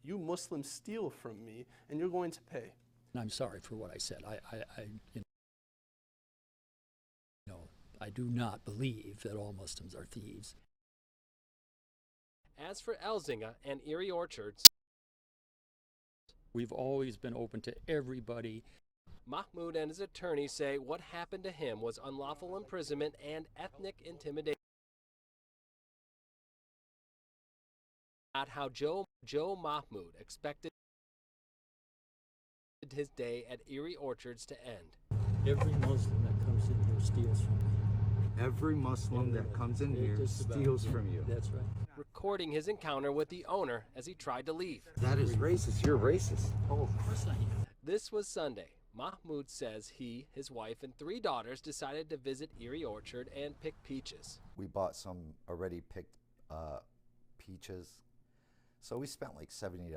You Muslims steal from me, and you're going to pay. I'm sorry for what I said. I do not believe that all Muslims are thieves. As for Elzinga and Erie Orchards, We've always been open to everybody. Mahmoud and his attorney say what happened to him was unlawful imprisonment and ethnic intimidation. Not how Joe Mahmoud expected his day at Erie Orchards to end. Every Muslim that comes in here steals from me. Every Muslim that comes in here steals from you. That's right. Recording his encounter with the owner as he tried to leave. That is racist. You're racist. Oh, of course I am. This was Sunday. Mahmoud says he, his wife, and 3 daughters decided to visit Erie Orchard and pick peaches. We bought some already picked peaches, so we spent like $70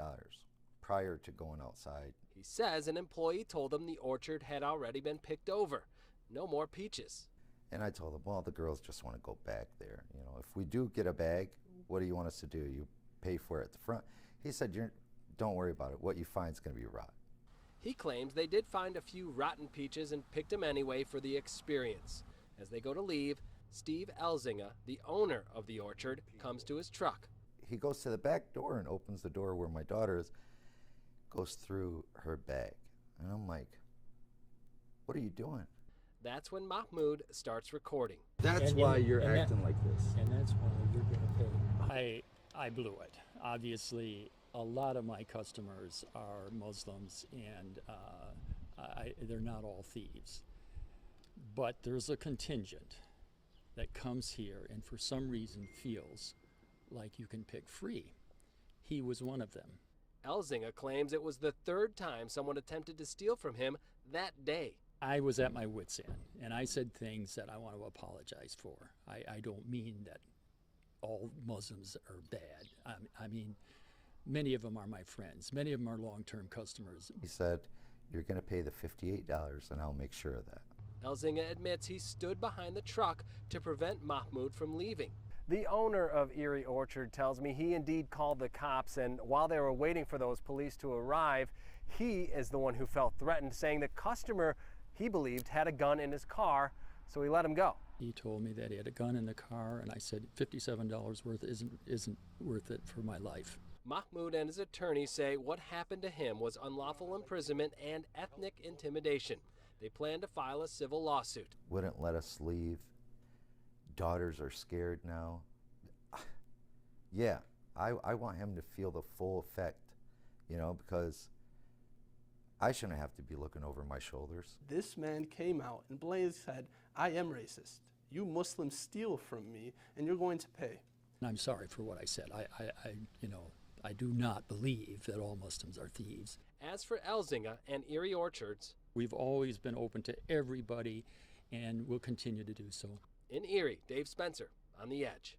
prior to going outside. He says an employee told him the orchard had already been picked over. No more peaches. And I told him, well, the girls just want to go back there. You know, if we do get a bag, what do you want us to do? You pay for it at the front. He said, don't worry about it. What you find is going to be rot. He claims they did find a few rotten peaches and picked them anyway for the experience. As they go to leave, Steve Elzinga, the owner of the orchard, comes to his truck. He goes to the back door and opens the door where my daughter is, goes through her bag. And I'm like, what are you doing? That's when Mahmoud starts recording. That's why you're acting like this. And that's why you're going to pay. I blew it. Obviously, a lot of my customers are Muslims, and they're not all thieves. But there's a contingent that comes here and for some reason feels like you can pick free. He was one of them. Elzinga claims it was the 3rd time someone attempted to steal from him that day. I was at my wit's end, and I said things that I want to apologize for. I don't mean that all Muslims are bad. I mean, many of them are my friends. Many of them are long-term customers. He said, you're going to pay the $58 and I'll make sure of that. Elzinga admits he stood behind the truck to prevent Mahmoud from leaving. The owner of Erie Orchard tells me he indeed called the cops, and while they were waiting for those police to arrive, he is the one who felt threatened, saying the customer he believed had a gun in his car, so he let him go. He told me that he had a gun in the car, and I said $57 worth isn't worth it for my life. Mahmoud and his attorney say what happened to him was unlawful imprisonment and ethnic intimidation. They plan to file a civil lawsuit. Wouldn't let us leave. Daughters are scared now. Yeah, I want him to feel the full effect, you know, because I shouldn't have to be looking over my shoulders. This man came out and blatantly said, I am racist. You Muslims steal from me, and you're going to pay. I'm sorry for what I said. I do not believe that all Muslims are thieves. As for Elzinga and Erie Orchards, we've always been open to everybody, and we'll continue to do so. In Erie, Dave Spencer, on The Edge.